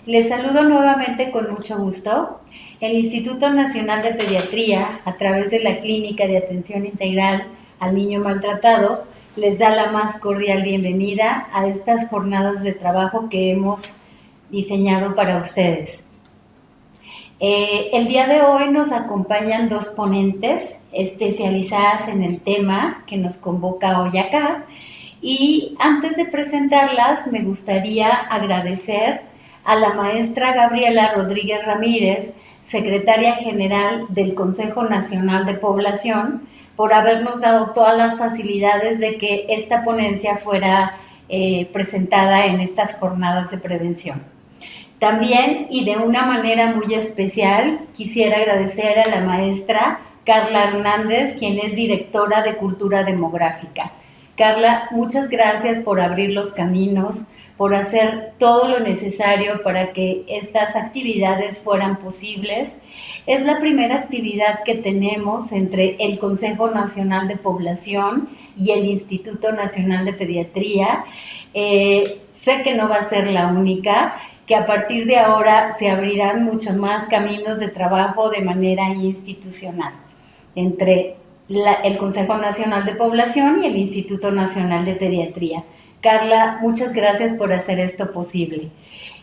Les saludo nuevamente con mucho gusto. El Instituto Nacional de Pediatría, a través de la Clínica de Atención Integral al Niño Maltratado, les da la más cordial bienvenida a estas jornadas de trabajo que hemos diseñado para ustedes. El día de hoy nos acompañan dos ponentes especializadas en el tema que nos convoca hoy acá. Y antes de presentarlas, me gustaría agradecer a la maestra Gabriela Rodríguez Ramírez, secretaria general del Consejo Nacional de Población, por habernos dado todas las facilidades de que esta ponencia fuera presentada en estas jornadas de prevención. También, y de una manera muy especial, quisiera agradecer a la maestra Carla Hernández, quien es directora de Cultura Demográfica. Carla, muchas gracias por abrir los caminos, por hacer todo lo necesario para que estas actividades fueran posibles. Es la primera actividad que tenemos entre el Consejo Nacional de Población y el Instituto Nacional de Pediatría. Sé que no va a ser la única, que a partir de ahora se abrirán muchos más caminos de trabajo de manera institucional entre el Consejo Nacional de Población y el Instituto Nacional de Pediatría. Carla, muchas gracias por hacer esto posible.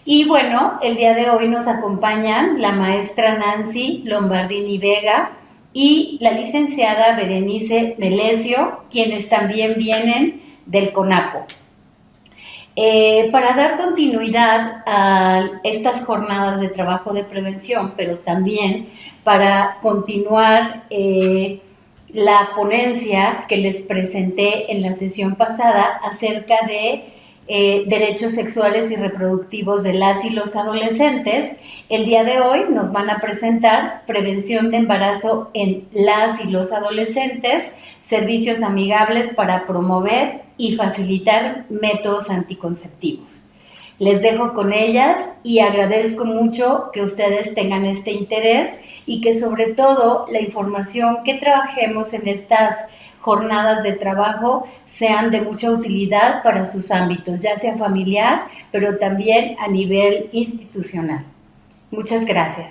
Y bueno, el día de hoy nos acompañan la maestra Nancy Lombardini Vega y la licenciada Berenice Melesio, quienes también vienen del CONAPO. Para dar continuidad a estas jornadas de trabajo de prevención, pero también para continuar la ponencia que les presenté en la sesión pasada acerca de derechos sexuales y reproductivos de las y los adolescentes, el día de hoy nos van a presentar prevención de embarazo en las y los adolescentes, servicios amigables para promover y facilitar métodos anticonceptivos. Les dejo con ellas y agradezco mucho que ustedes tengan este interés y que sobre todo la información que trabajemos en estas jornadas de trabajo sean de mucha utilidad para sus ámbitos, ya sea familiar, pero también a nivel institucional. Muchas gracias.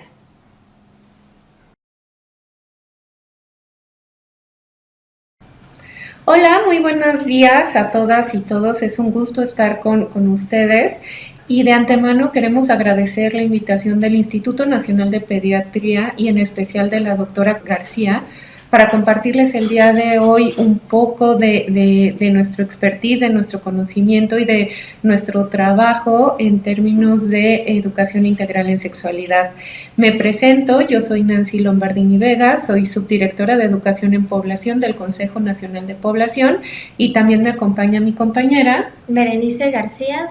Hola, muy buenos días a todas y todos. Es un gusto estar con ustedes y de antemano queremos agradecer la invitación del Instituto Nacional de Pediatría y en especial de la doctora García para compartirles el día de hoy un poco de nuestro expertise, de nuestro conocimiento y de nuestro trabajo en términos de educación integral en sexualidad. Me presento, yo soy Nancy Lombardini Vega, soy subdirectora de Educación en Población del Consejo Nacional de Población y también me acompaña mi compañera Berenice García,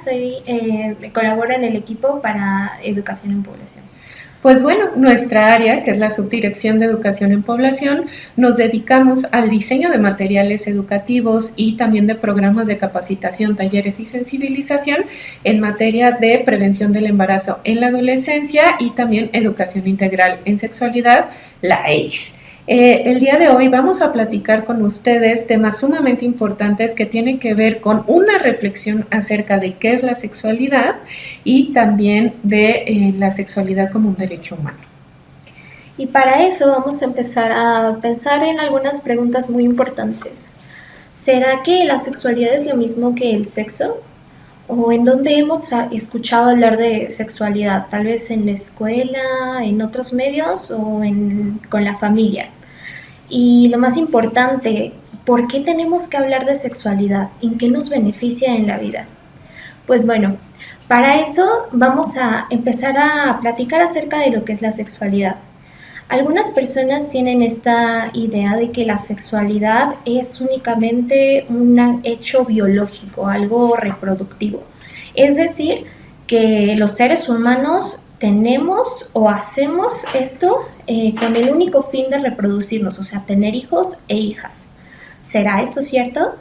colaboro en el equipo para Educación en Población. Pues bueno, nuestra área, que es la Subdirección de Educación en Población, nos dedicamos al diseño de materiales educativos y también de programas de capacitación, talleres y sensibilización en materia de prevención del embarazo en la adolescencia y también educación integral en sexualidad, la EIS. El día de hoy vamos a platicar con ustedes temas sumamente importantes que tienen que ver con una reflexión acerca de qué es la sexualidad y también de la sexualidad como un derecho humano. Y para eso vamos a empezar a pensar en algunas preguntas muy importantes. ¿Será que la sexualidad es lo mismo que el sexo? ¿O en dónde hemos escuchado hablar de sexualidad? Tal vez en la escuela, en otros medios o con la familia. Y lo más importante, ¿por qué tenemos que hablar de sexualidad? ¿En qué nos beneficia en la vida? Pues bueno, para eso vamos a empezar a platicar acerca de lo que es la sexualidad. Algunas personas tienen esta idea de que la sexualidad es únicamente un hecho biológico, algo reproductivo. Es decir, que los seres humanos tenemos o hacemos esto con el único fin de reproducirnos, o sea, tener hijos e hijas. ¿Será esto cierto?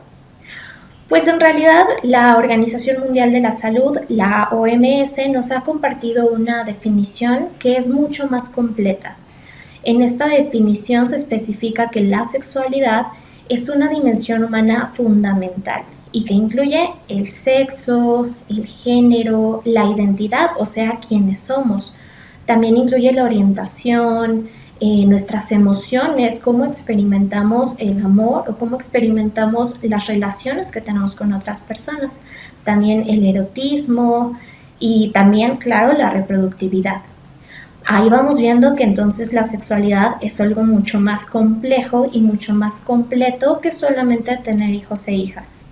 Pues en realidad la Organización Mundial de la Salud, la OMS, nos ha compartido una definición que es mucho más completa. En esta definición se especifica que la sexualidad es una dimensión humana fundamental y que incluye el sexo, el género, la identidad, o sea, quiénes somos. También incluye la orientación, nuestras emociones, cómo experimentamos el amor o cómo experimentamos las relaciones que tenemos con otras personas. También el erotismo y también, claro, la reproductividad. Ahí vamos viendo que entonces la sexualidad es algo mucho más complejo y mucho más completo que solamente tener hijos e hijas.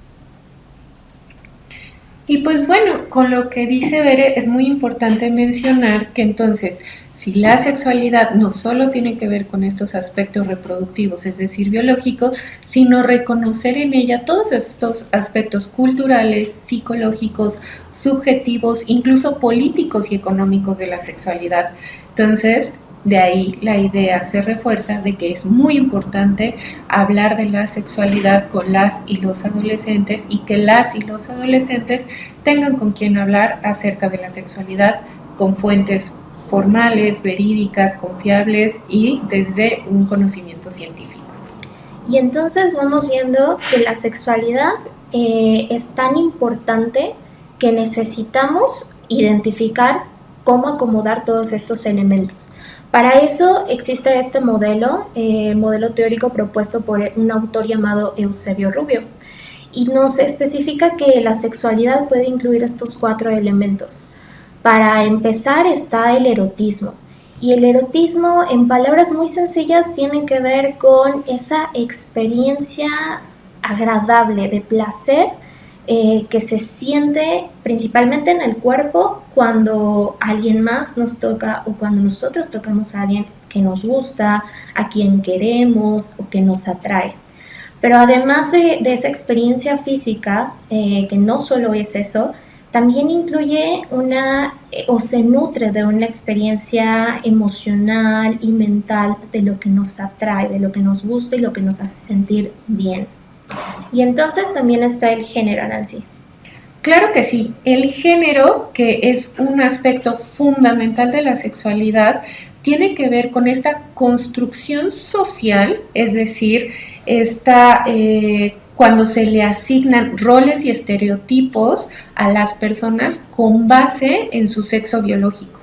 Y pues bueno, con lo que dice Bere, es muy importante mencionar que entonces, si la sexualidad no solo tiene que ver con estos aspectos reproductivos, es decir, biológicos, sino reconocer en ella todos estos aspectos culturales, psicológicos, subjetivos, incluso políticos y económicos de la sexualidad. Entonces, de ahí la idea se refuerza de que es muy importante hablar de la sexualidad con las y los adolescentes y que las y los adolescentes tengan con quien hablar acerca de la sexualidad con fuentes formales, verídicas, confiables y desde un conocimiento científico. Y entonces vamos viendo que la sexualidad es tan importante que necesitamos identificar cómo acomodar todos estos elementos. Para eso existe este modelo teórico propuesto por un autor llamado Eusebio Rubio, y nos especifica que la sexualidad puede incluir estos 4 elementos. Para empezar está el erotismo, y el erotismo, en palabras muy sencillas, tiene que ver con esa experiencia agradable de placer que se siente principalmente en el cuerpo cuando alguien más nos toca o cuando nosotros tocamos a alguien que nos gusta, a quien queremos o que nos atrae. Pero además de esa experiencia física, que no solo es eso, también incluye o se nutre de una experiencia emocional y mental de lo que nos atrae, de lo que nos gusta y lo que nos hace sentir bien. Y entonces también está el género, Nancy. Claro que sí, el género, que es un aspecto fundamental de la sexualidad, tiene que ver con esta construcción social, es decir, cuando se le asignan roles y estereotipos a las personas con base en su sexo biológico.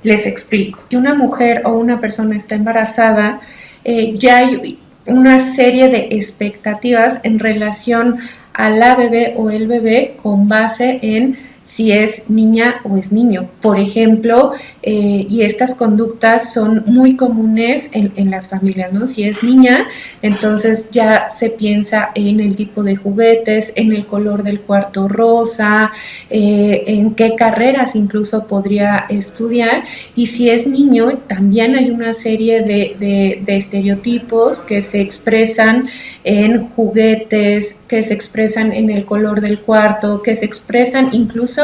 Les explico. Si una mujer o una persona está embarazada, ya hay una serie de expectativas en relación a la bebé o el bebé con base en si es niña o es niño. Por ejemplo, y estas conductas son muy comunes en las familias, ¿no? Si es niña, entonces ya se piensa en el tipo de juguetes, en el color del cuarto rosa, en qué carreras incluso podría estudiar. Y si es niño, también hay una serie de estereotipos que se expresan en juguetes, que se expresan en el color del cuarto, que se expresan incluso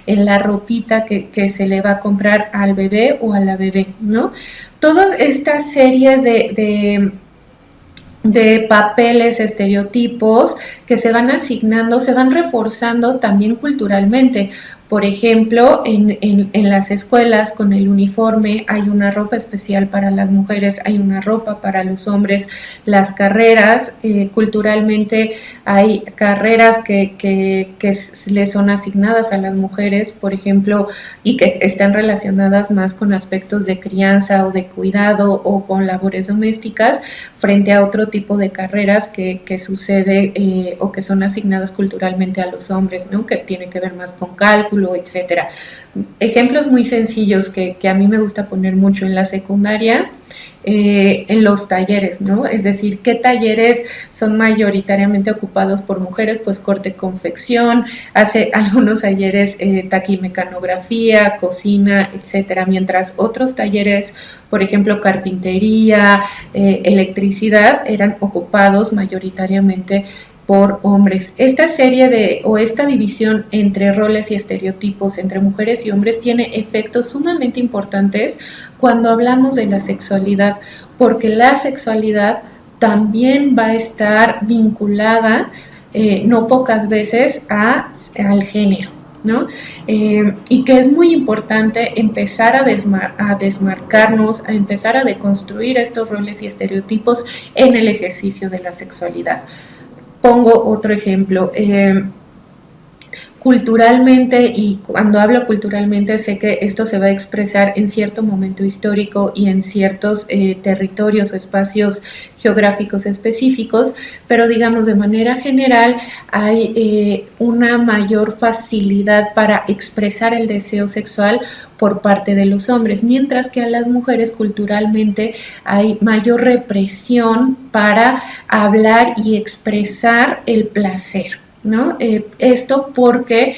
en la ropita que se le va a comprar al bebé o a la bebé, ¿no? Toda esta serie de papeles, estereotipos que se van asignando, se van reforzando también culturalmente. Por ejemplo, en las escuelas con el uniforme hay una ropa especial para las mujeres, hay una ropa para los hombres. Las carreras, culturalmente hay carreras que le son asignadas a las mujeres, por ejemplo, y que están relacionadas más con aspectos de crianza o de cuidado o con labores domésticas, frente a otro tipo de carreras que sucede o que son asignadas culturalmente a los hombres, ¿no? Que tiene que ver más con cálculo, etcétera. Ejemplos muy sencillos que a mí me gusta poner mucho en la secundaria, en los talleres, ¿no? Es decir, ¿qué talleres son mayoritariamente ocupados por mujeres? Pues corte, confección, hace algunos talleres taquimecanografía, cocina, etcétera, mientras otros talleres, por ejemplo, carpintería, electricidad, eran ocupados mayoritariamente por hombres. Esta serie o esta división entre roles y estereotipos entre mujeres y hombres tiene efectos sumamente importantes cuando hablamos de la sexualidad, porque la sexualidad también va a estar vinculada, no pocas veces, al género, ¿no? Y que es muy importante empezar a desmarcarnos, a empezar a deconstruir estos roles y estereotipos en el ejercicio de la sexualidad. Pongo otro ejemplo. Culturalmente, y cuando hablo culturalmente sé que esto se va a expresar en cierto momento histórico y en ciertos territorios o espacios geográficos específicos, pero digamos de manera general hay una mayor facilidad para expresar el deseo sexual por parte de los hombres, mientras que a las mujeres culturalmente hay mayor represión para hablar y expresar el placer, ¿no? Esto porque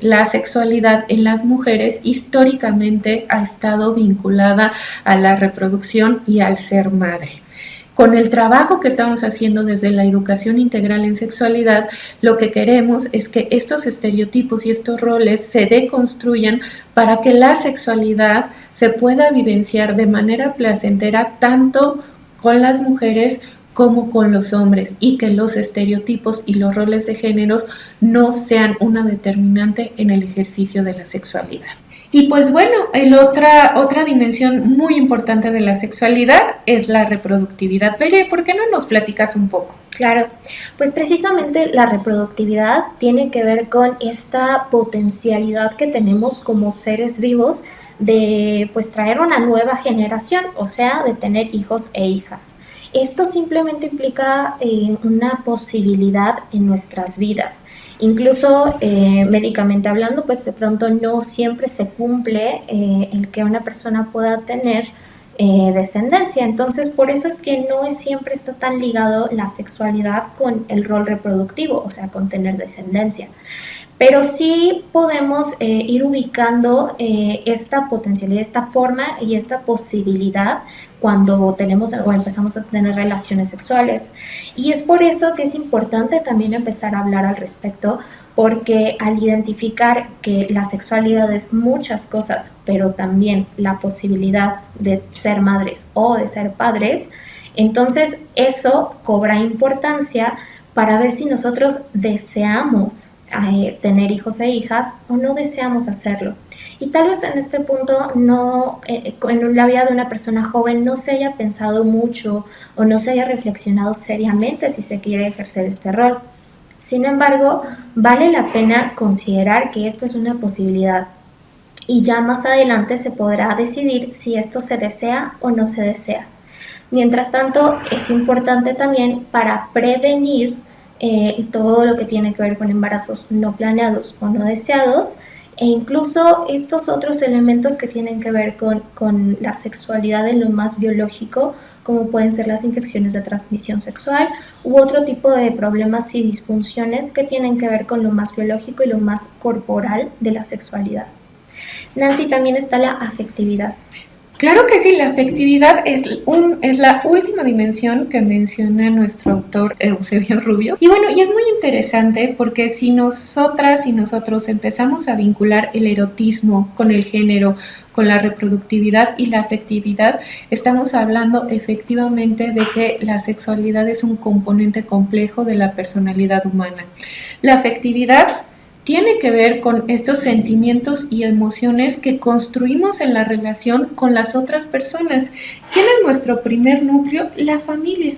la sexualidad en las mujeres históricamente ha estado vinculada a la reproducción y al ser madre. Con el trabajo que estamos haciendo desde la educación integral en sexualidad, lo que queremos es que estos estereotipos y estos roles se deconstruyan para que la sexualidad se pueda vivenciar de manera placentera tanto con las mujeres como con los hombres, y que los estereotipos y los roles de géneros no sean una determinante en el ejercicio de la sexualidad. Y pues bueno, otra dimensión muy importante de la sexualidad es la reproductividad. Bere, ¿por qué no nos platicas un poco? Claro, pues precisamente la reproductividad tiene que ver con esta potencialidad que tenemos como seres vivos de pues traer una nueva generación, o sea, de tener hijos e hijas. Esto simplemente implica una posibilidad en nuestras vidas. Incluso médicamente hablando, pues de pronto no siempre se cumple el que una persona pueda tener descendencia. Entonces, por eso es que no siempre está tan ligado la sexualidad con el rol reproductivo, o sea, con tener descendencia. Pero sí podemos ir ubicando esta potencialidad, esta forma y esta posibilidad cuando tenemos o empezamos a tener relaciones sexuales. Y es por eso que es importante también empezar a hablar al respecto, porque al identificar que la sexualidad es muchas cosas, pero también la posibilidad de ser madres o de ser padres, entonces eso cobra importancia para ver si nosotros deseamos tener hijos e hijas o no deseamos hacerlo. Y tal vez en este punto no, en la vida de una persona joven no se haya pensado mucho o no se haya reflexionado seriamente si se quiere ejercer este rol. Sin embargo, vale la pena considerar que esto es una posibilidad y ya más adelante se podrá decidir si esto se desea o no se desea. Mientras tanto, es importante también para prevenir todo lo que tiene que ver con embarazos no planeados o no deseados, e incluso estos otros elementos que tienen que ver con la sexualidad en lo más biológico, como pueden ser las infecciones de transmisión sexual u otro tipo de problemas y disfunciones que tienen que ver con lo más biológico y lo más corporal de la sexualidad. Nancy, también está la afectividad. Claro que sí, la afectividad es la última dimensión que menciona nuestro autor Eusebio Rubio. Y bueno, y es muy interesante porque si nosotras y nosotros empezamos a vincular el erotismo con el género, con la reproductividad y la afectividad, estamos hablando efectivamente de que la sexualidad es un componente complejo de la personalidad humana. La afectividad tiene que ver con estos sentimientos y emociones que construimos en la relación con las otras personas. ¿Quién es nuestro primer núcleo? La familia.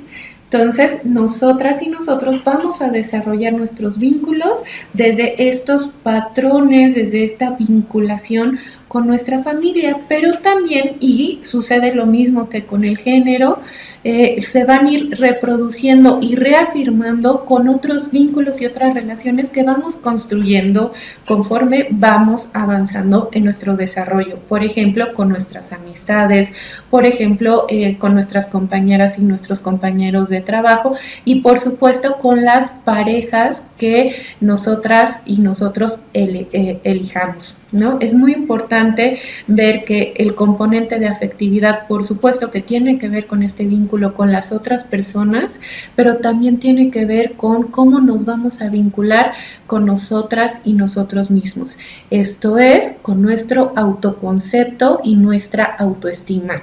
Entonces, nosotras y nosotros vamos a desarrollar nuestros vínculos desde estos patrones, desde esta vinculación con nuestra familia, pero también, y sucede lo mismo que con el género, se van a ir reproduciendo y reafirmando con otros vínculos y otras relaciones que vamos construyendo conforme vamos avanzando en nuestro desarrollo. Por ejemplo, con nuestras amistades, por ejemplo, con nuestras compañeras y nuestros compañeros de trabajo, y por supuesto con las parejas que nosotras y nosotros elijamos, ¿no? Es muy importante ver que el componente de afectividad, por supuesto que tiene que ver con este vínculo con las otras personas, pero también tiene que ver con cómo nos vamos a vincular con nosotras y nosotros mismos. Esto es, con nuestro autoconcepto y nuestra autoestima.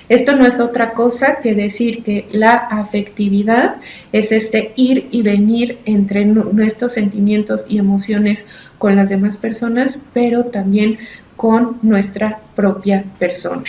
Esto no es otra cosa que decir que la afectividad es este ir y venir entre nuestros sentimientos y emociones con las demás personas, pero también con nuestra propia persona.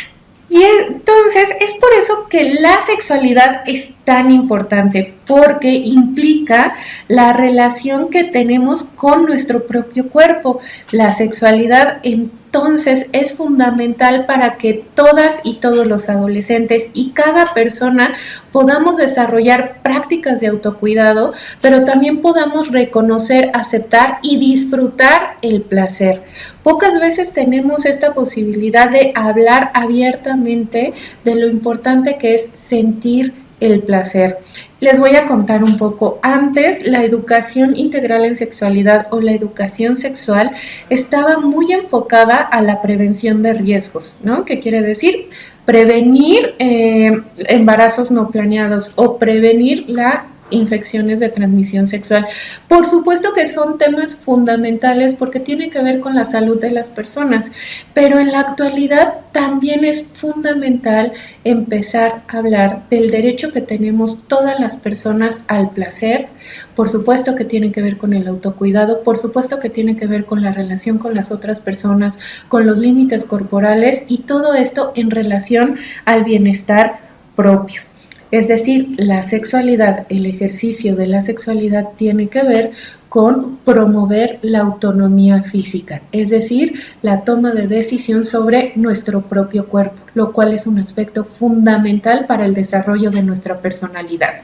Y entonces es por eso que la sexualidad es tan importante porque implica la relación que tenemos con nuestro propio cuerpo. La sexualidad entonces es fundamental para que todas y todos los adolescentes y cada persona podamos desarrollar prácticas de autocuidado, pero también podamos reconocer, aceptar y disfrutar el placer. Pocas veces tenemos esta posibilidad de hablar abiertamente de lo importante que es sentir el placer. Les voy a contar un poco. Antes, la educación integral en sexualidad o la educación sexual estaba muy enfocada a la prevención de riesgos, ¿no? ¿Qué quiere decir? Prevenir embarazos no planeados o prevenir la infecciones de transmisión sexual. Por supuesto que son temas fundamentales porque tienen que ver con la salud de las personas, pero en la actualidad también es fundamental empezar a hablar del derecho que tenemos todas las personas al placer. Por supuesto que tiene que ver con el autocuidado, por supuesto que tiene que ver con la relación con las otras personas, con los límites corporales y todo esto en relación al bienestar propio. Es decir, la sexualidad, el ejercicio de la sexualidad tiene que ver con promover la autonomía física, es decir, la toma de decisión sobre nuestro propio cuerpo, lo cual es un aspecto fundamental para el desarrollo de nuestra personalidad.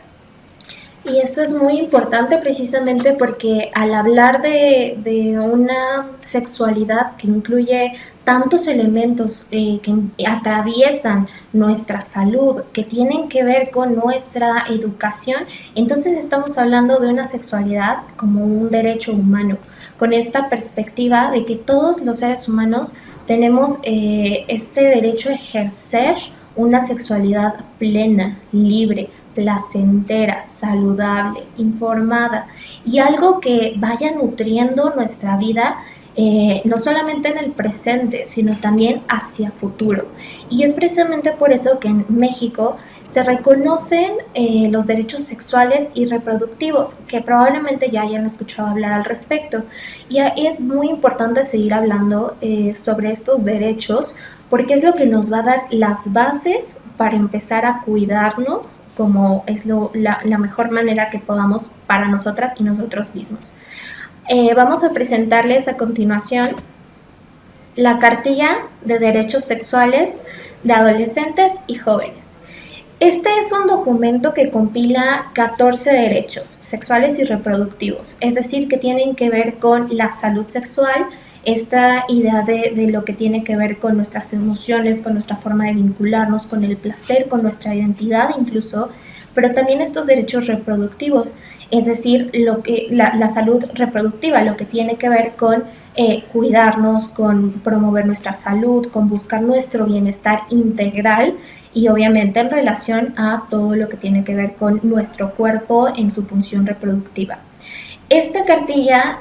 Y esto es muy importante precisamente porque al hablar de una sexualidad que incluye tantos elementos que atraviesan nuestra salud, que tienen que ver con nuestra educación, entonces estamos hablando de una sexualidad como un derecho humano, con esta perspectiva de que todos los seres humanos tenemos este derecho a ejercer una sexualidad plena, libre, placentera, saludable, informada y algo que vaya nutriendo nuestra vida no solamente en el presente, sino también hacia futuro. Y es precisamente por eso que en México se reconocen los derechos sexuales y reproductivos, que probablemente ya hayan escuchado hablar al respecto. Y es muy importante seguir hablando sobre estos derechos, porque es lo que nos va a dar las bases para empezar a cuidarnos, como es la mejor manera que podamos para nosotras y nosotros mismos. Vamos a presentarles a continuación la Cartilla de Derechos Sexuales de Adolescentes y Jóvenes. Este es un documento que compila 14 derechos sexuales y reproductivos, es decir, que tienen que ver con la salud sexual, esta idea de lo que tiene que ver con nuestras emociones, con nuestra forma de vincularnos, con el placer, con nuestra identidad incluso, pero también estos derechos reproductivos, es decir, la salud reproductiva, lo que tiene que ver con cuidarnos, con promover nuestra salud, con buscar nuestro bienestar integral y obviamente en relación a todo lo que tiene que ver con nuestro cuerpo en su función reproductiva. Esta cartilla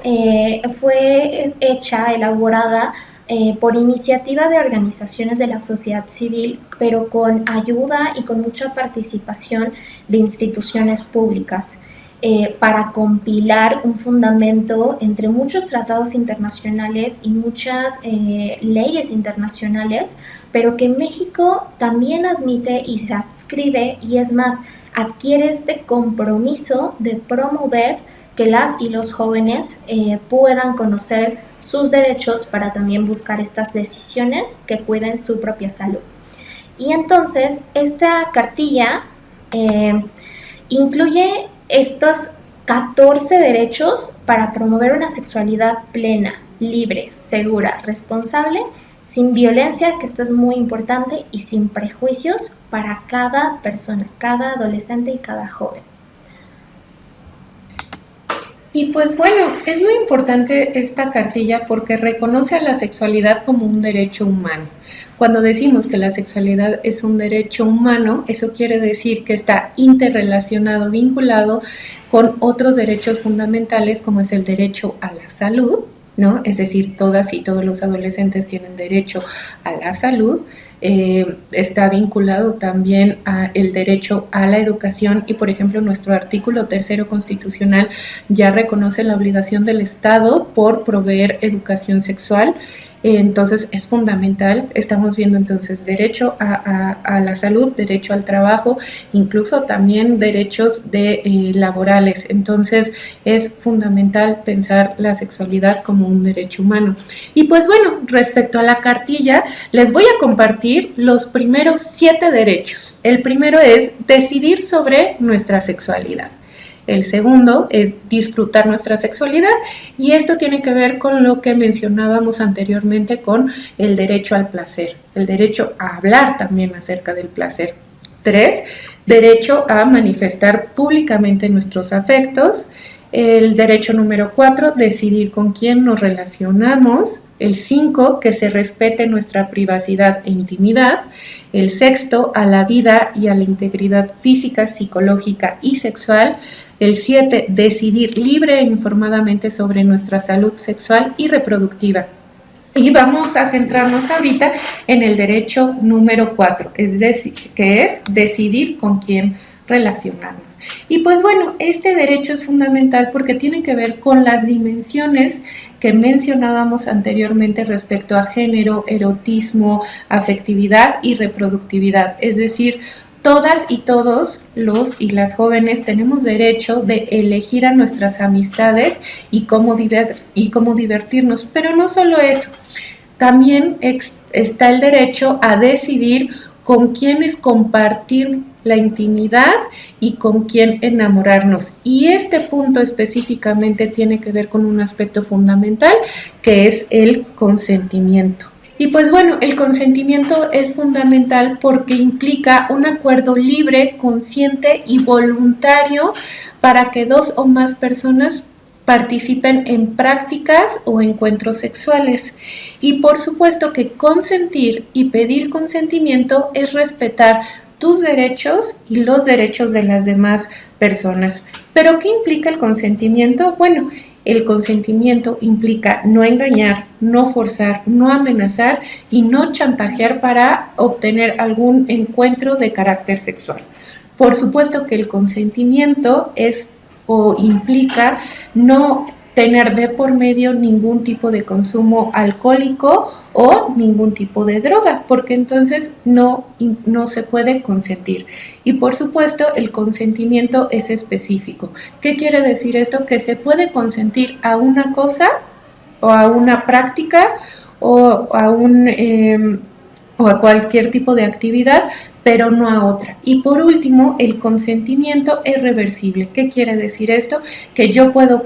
fue elaborada por iniciativa de organizaciones de la sociedad civil, pero con ayuda y con mucha participación de instituciones públicas, para compilar un fundamento entre muchos tratados internacionales y muchas leyes internacionales, pero que México también admite y se adscribe, y es más, adquiere este compromiso de promover que las y los jóvenes puedan conocer sus derechos para también buscar estas decisiones que cuiden su propia salud. Y entonces esta cartilla incluye estos 14 derechos para promover una sexualidad plena, libre, segura, responsable, sin violencia, que esto es muy importante, y sin prejuicios para cada persona, cada adolescente y cada joven. Y pues bueno, es muy importante esta cartilla porque reconoce a la sexualidad como un derecho humano. Cuando decimos que la sexualidad es un derecho humano, eso quiere decir que está interrelacionado, vinculado con otros derechos fundamentales como es el derecho a la salud, ¿no? Es decir, todas y todos los adolescentes tienen derecho a la salud. Está vinculado también a el derecho a la educación y, por ejemplo, nuestro artículo 3 constitucional ya reconoce la obligación del Estado por proveer educación sexual. Entonces es fundamental, estamos viendo entonces derecho a la salud, derecho al trabajo, incluso también derechos laborales. Entonces es fundamental pensar la sexualidad como un derecho humano. Y pues bueno, respecto a la cartilla, les voy a compartir los primeros 7 derechos. El primero es decidir sobre nuestra sexualidad. El segundo es disfrutar nuestra sexualidad, y esto tiene que ver con lo que mencionábamos anteriormente con el derecho al placer, el derecho a hablar también acerca del placer. 3, derecho a manifestar públicamente nuestros afectos. El derecho número 4, decidir con quién nos relacionamos. El 5, que se respete nuestra privacidad e intimidad. El 6, a la vida y a la integridad física, psicológica y sexual. El 7, decidir libre e informadamente sobre nuestra salud sexual y reproductiva. Y vamos a centrarnos ahorita en el derecho número 4, es decir, que es decidir con quién relacionarnos. Y pues bueno, este derecho es fundamental porque tiene que ver con las dimensiones que mencionábamos anteriormente respecto a género, erotismo, afectividad y reproductividad. Es decir, todas y todos los y las jóvenes tenemos derecho de elegir a nuestras amistades y cómo divertirnos, pero no solo eso, también está el derecho a decidir con quiénes compartir la intimidad y con quién enamorarnos. Y este punto específicamente tiene que ver con un aspecto fundamental, que es el consentimiento. Y pues bueno, el consentimiento es fundamental porque implica un acuerdo libre, consciente y voluntario para que 2 o más personas participen en prácticas o encuentros sexuales. Y por supuesto que consentir y pedir consentimiento es respetar tus derechos y los derechos de las demás personas. ¿Pero qué implica el consentimiento? Bueno, el consentimiento implica no engañar, no forzar, no amenazar y no chantajear para obtener algún encuentro de carácter sexual. Por supuesto que el consentimiento implica no tener de por medio ningún tipo de consumo alcohólico o ningún tipo de droga, porque entonces no se puede consentir. Y por supuesto el consentimiento es específico. ¿Qué quiere decir esto? Que se puede consentir a una cosa o a una práctica o a cualquier tipo de actividad, pero no a otra. Y por último, el consentimiento es reversible. ¿Qué quiere decir esto? Que yo puedo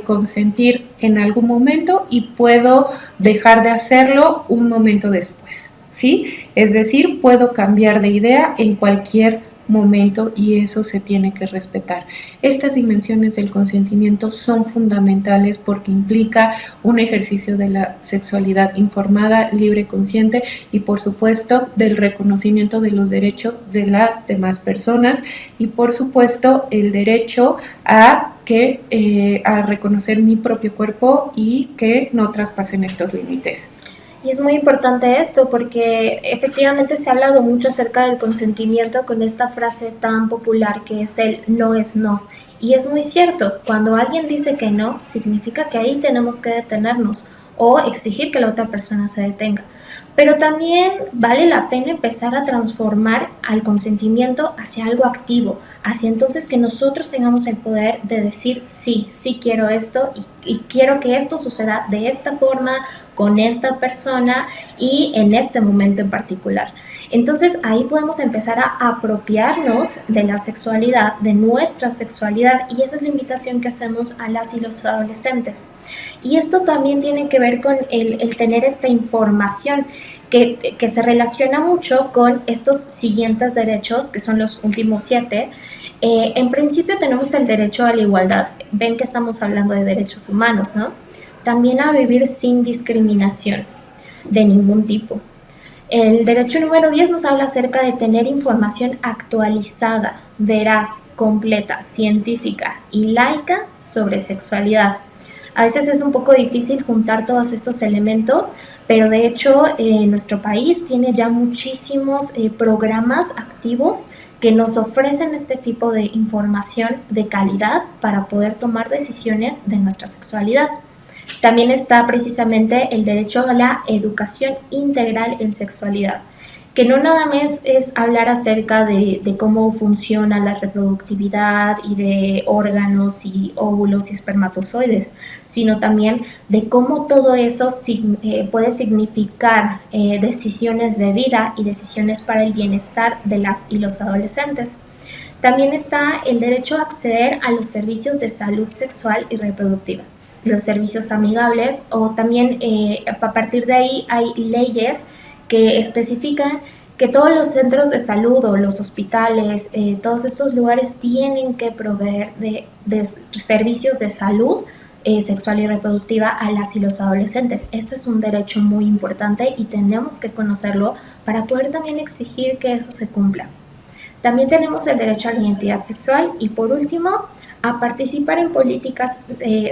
consentir en algún momento y puedo dejar de hacerlo un momento después, ¿sí? Es decir, puedo cambiar de idea en cualquier momento y eso se tiene que respetar. Estas dimensiones del consentimiento son fundamentales porque implica un ejercicio de la sexualidad informada, libre, consciente y por supuesto del reconocimiento de los derechos de las demás personas y por supuesto el derecho a reconocer mi propio cuerpo y que no traspasen estos límites. Y es muy importante esto porque efectivamente se ha hablado mucho acerca del consentimiento con esta frase tan popular que es el no es no. Y es muy cierto, cuando alguien dice que no, significa que ahí tenemos que detenernos o exigir que la otra persona se detenga. Pero también vale la pena empezar a transformar al consentimiento hacia algo activo, hacia entonces que nosotros tengamos el poder de decir sí, sí quiero esto y quiero que esto suceda de esta forma, con esta persona y en este momento en particular. Entonces ahí podemos empezar a apropiarnos de la sexualidad, de nuestra sexualidad y esa es la invitación que hacemos a las y los adolescentes. Y esto también tiene que ver con el tener esta información que se relaciona mucho con estos siguientes derechos, que son los últimos 7. En principio tenemos el derecho a la igualdad. Ven que estamos hablando de derechos humanos, ¿no? También a vivir sin discriminación de ningún tipo. El derecho número 10 nos habla acerca de tener información actualizada, veraz, completa, científica y laica sobre sexualidad. A veces es un poco difícil juntar todos estos elementos, pero de hecho nuestro país tiene ya muchísimos programas activos que nos ofrecen este tipo de información de calidad para poder tomar decisiones de nuestra sexualidad. También está precisamente el derecho a la educación integral en sexualidad, que no nada más es hablar acerca de cómo funciona la reproductividad y de órganos y óvulos y espermatozoides, sino también de cómo todo eso puede significar decisiones de vida y decisiones para el bienestar de las y los adolescentes. También está el derecho a acceder a los servicios de salud sexual y reproductiva, los servicios amigables, o también a partir de ahí hay leyes que especifican que todos los centros de salud o los hospitales, todos estos lugares tienen que proveer de servicios de salud sexual y reproductiva a las y los adolescentes. Esto es un derecho muy importante y tenemos que conocerlo para poder también exigir que eso se cumpla. También tenemos el derecho a la identidad sexual y, por último, a participar en políticas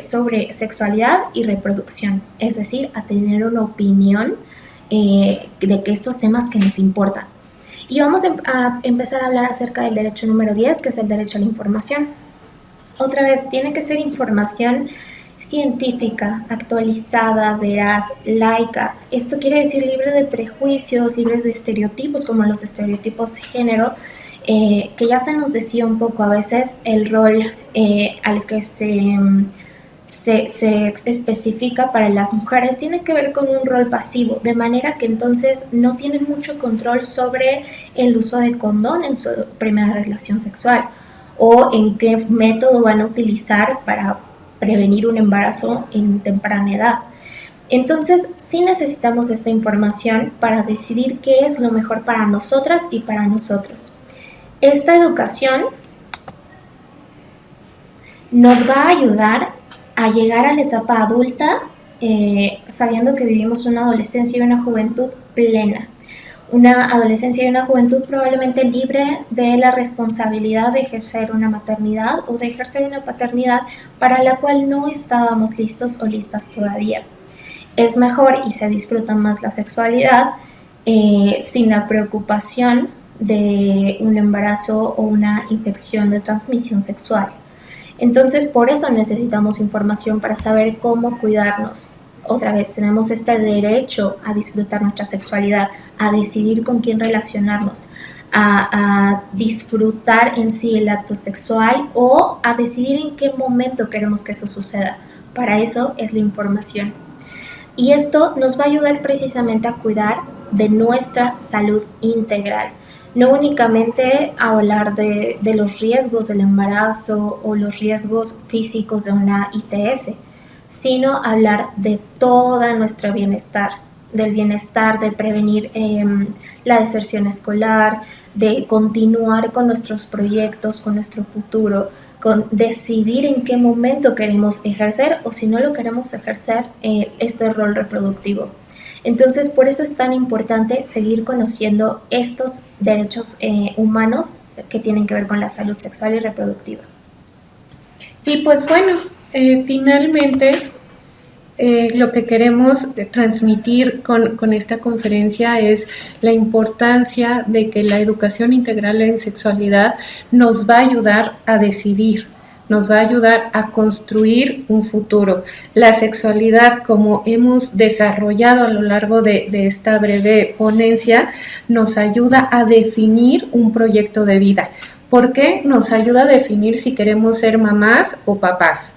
sobre sexualidad y reproducción, es decir, a tener una opinión de que estos temas que nos importan. Y vamos a empezar a hablar acerca del derecho número 10, que es el derecho a la información. Otra vez, tiene que ser información científica, actualizada, veraz, laica. Esto quiere decir libre de prejuicios, libres de estereotipos, como los estereotipos de género, que ya se nos decía un poco a veces el rol al que se especifica para las mujeres tiene que ver con un rol pasivo, de manera que entonces no tienen mucho control sobre el uso de condón en su primera relación sexual o en qué método van a utilizar para prevenir un embarazo en temprana edad. Entonces, sí necesitamos esta información para decidir qué es lo mejor para nosotras y para nosotros. Esta educación nos va a ayudar a llegar a la etapa adulta sabiendo que vivimos una adolescencia y una juventud plena. Una adolescencia y una juventud probablemente libre de la responsabilidad de ejercer una maternidad o de ejercer una paternidad para la cual no estábamos listos o listas todavía. Es mejor y se disfruta más la sexualidad sin la preocupación de un embarazo o una infección de transmisión sexual. Entonces, por eso necesitamos información para saber cómo cuidarnos. Otra vez, tenemos este derecho a disfrutar nuestra sexualidad, a decidir con quién relacionarnos, a disfrutar en sí el acto sexual o a decidir en qué momento queremos que eso suceda. Para eso es la información. Y esto nos va a ayudar precisamente a cuidar de nuestra salud integral. No únicamente a hablar de los riesgos del embarazo o los riesgos físicos de una ITS, sino hablar de todo nuestro bienestar, del bienestar de prevenir la deserción escolar, de continuar con nuestros proyectos, con nuestro futuro, con decidir en qué momento queremos ejercer o si no lo queremos ejercer este rol reproductivo. Entonces, por eso es tan importante seguir conociendo estos derechos humanos que tienen que ver con la salud sexual y reproductiva. Y pues bueno, finalmente lo que queremos transmitir con esta conferencia es la importancia de que la educación integral en sexualidad nos va a ayudar a decidir, nos va a ayudar a construir un futuro. La sexualidad, como hemos desarrollado a lo largo de esta breve ponencia, nos ayuda a definir un proyecto de vida. ¿Por qué? Nos ayuda a definir si queremos ser mamás o papás,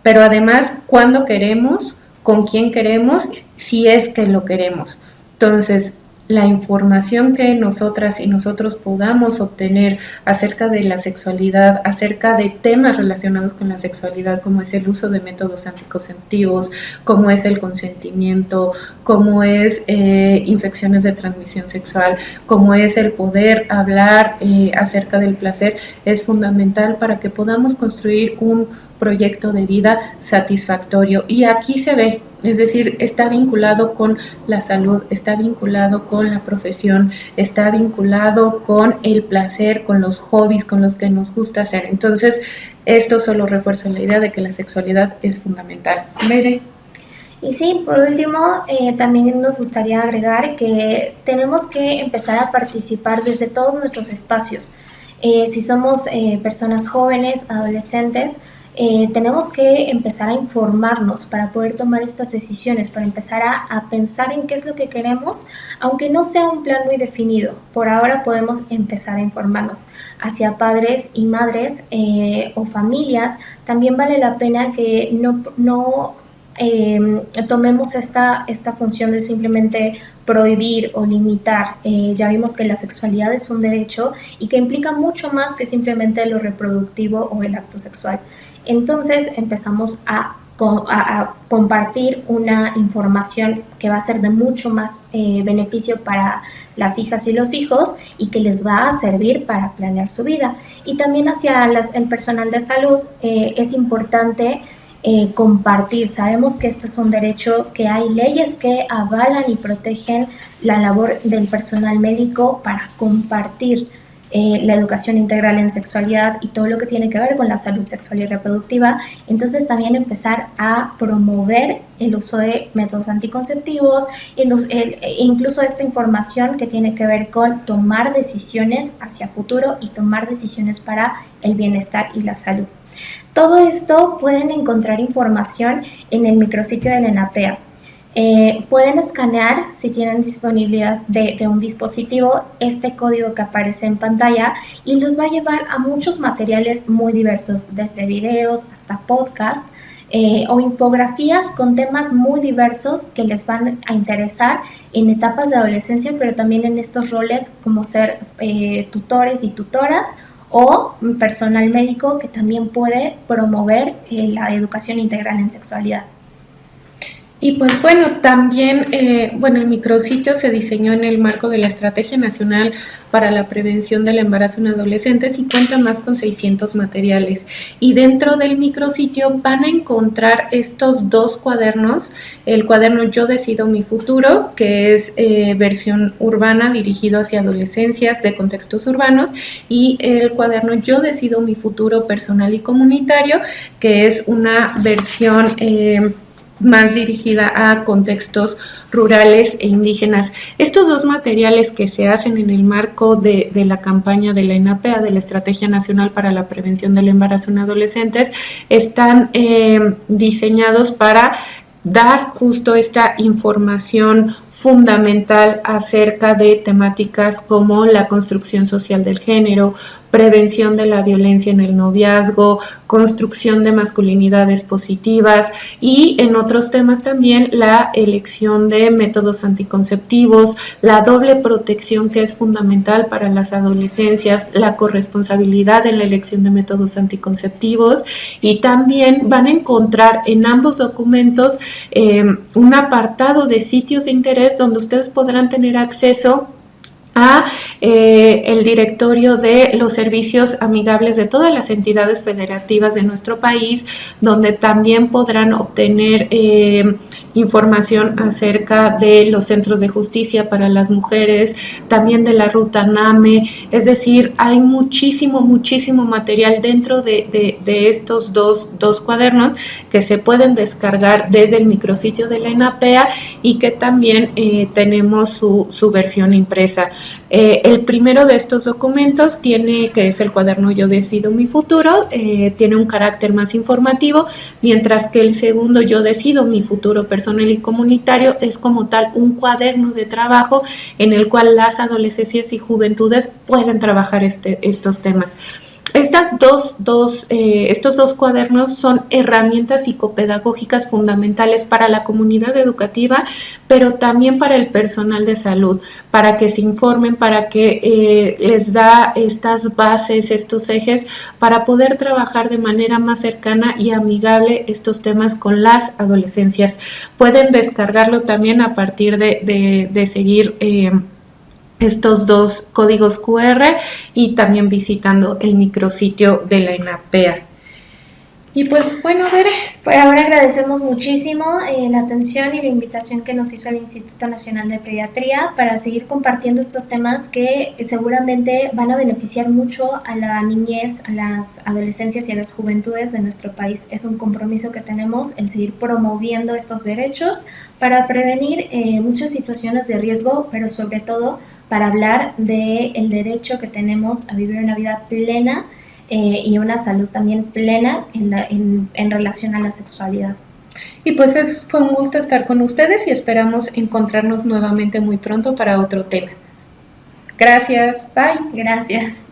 pero además cuándo queremos, con quién queremos, si es que lo queremos. Entonces, la información que nosotras y nosotros podamos obtener acerca de la sexualidad, acerca de temas relacionados con la sexualidad, como es el uso de métodos anticonceptivos, como es el consentimiento, como es infecciones de transmisión sexual, como es el poder hablar acerca del placer, es fundamental para que podamos construir un proyecto de vida satisfactorio. Y aquí se ve, es decir, está vinculado con la salud, está vinculado con la profesión, está vinculado con el placer, con los hobbies, con los que nos gusta hacer. Entonces, esto solo refuerza la idea de que la sexualidad es fundamental. Mere. Y sí, por último, también nos gustaría agregar que tenemos que empezar a participar desde todos nuestros espacios. Si somos personas jóvenes, adolescentes, tenemos que empezar a informarnos para poder tomar estas decisiones, para empezar a pensar en qué es lo que queremos, aunque no sea un plan muy definido. Por ahora podemos empezar a informarnos hacia padres y madres o familias. También vale la pena que no tomemos esta función de simplemente prohibir o limitar. Ya vimos que la sexualidad es un derecho y que implica mucho más que simplemente lo reproductivo o el acto sexual. Entonces empezamos a compartir una información que va a ser de mucho más beneficio para las hijas y los hijos y que les va a servir para planear su vida. Y también hacia el personal de salud es importante compartir. Sabemos que esto es un derecho, que hay leyes que avalan y protegen la labor del personal médico para compartir la educación integral en sexualidad y todo lo que tiene que ver con la salud sexual y reproductiva. Entonces también empezar a promover el uso de métodos anticonceptivos, incluso esta información que tiene que ver con tomar decisiones hacia futuro y tomar decisiones para el bienestar y la salud. Todo esto pueden encontrar información en el micrositio de la ENAPEA. Pueden escanear, si tienen disponibilidad de un dispositivo, este código que aparece en pantalla y los va a llevar a muchos materiales muy diversos, desde videos hasta podcast o infografías con temas muy diversos que les van a interesar en etapas de adolescencia, pero también en estos roles como ser tutores y tutoras o personal médico que también puede promover la educación integral en sexualidad. Y pues bueno, también, el micrositio se diseñó en el marco de la Estrategia Nacional para la Prevención del Embarazo en Adolescentes y cuenta más con 600 materiales. Y dentro del micrositio van a encontrar estos 2 cuadernos, el cuaderno Yo Decido Mi Futuro, que es versión urbana dirigido hacia adolescencias de contextos urbanos, y el cuaderno Yo Decido Mi Futuro Personal y Comunitario, que es una versión más dirigida a contextos rurales e indígenas. Estos 2 materiales que se hacen en el marco de la campaña de la ENAPEA, de la Estrategia Nacional para la Prevención del Embarazo en Adolescentes, están diseñados para dar justo esta información fundamental acerca de temáticas como la construcción social del género, prevención de la violencia en el noviazgo, construcción de masculinidades positivas y en otros temas también la elección de métodos anticonceptivos, la doble protección que es fundamental para las adolescencias, la corresponsabilidad en la elección de métodos anticonceptivos, y también van a encontrar en ambos documentos un apartado de sitios de interés donde ustedes podrán tener acceso a el directorio de los servicios amigables de todas las entidades federativas de nuestro país, donde también podrán obtener información acerca de los centros de justicia para las mujeres, también de la ruta NAME. Es decir, hay muchísimo material dentro de estos dos cuadernos que se pueden descargar desde el micrositio de la ENAPEA y que también tenemos su versión impresa. El primero de estos documentos que es el cuaderno Yo Decido Mi Futuro, tiene un carácter más informativo, mientras que el segundo Yo Decido Mi Futuro Personal y Comunitario es como tal un cuaderno de trabajo en el cual las adolescencias y juventudes pueden trabajar estos temas. Estos dos cuadernos son herramientas psicopedagógicas fundamentales para la comunidad educativa, pero también para el personal de salud, para que se informen, para que les da estas bases, estos ejes, para poder trabajar de manera más cercana y amigable estos temas con las adolescencias. Pueden descargarlo también a partir de seguir estos 2 códigos QR y también visitando el micrositio de la ENAPEA. Y pues bueno, Bere, por ahora agradecemos muchísimo la atención y la invitación que nos hizo el Instituto Nacional de Pediatría para seguir compartiendo estos temas que seguramente van a beneficiar mucho a la niñez, a las adolescencias y a las juventudes de nuestro país. Es un compromiso que tenemos el seguir promoviendo estos derechos para prevenir muchas situaciones de riesgo, pero sobre todo para hablar del derecho que tenemos a vivir una vida plena y una salud también plena en relación a la sexualidad. Y pues fue un gusto estar con ustedes y esperamos encontrarnos nuevamente muy pronto para otro tema. Gracias, bye. Gracias.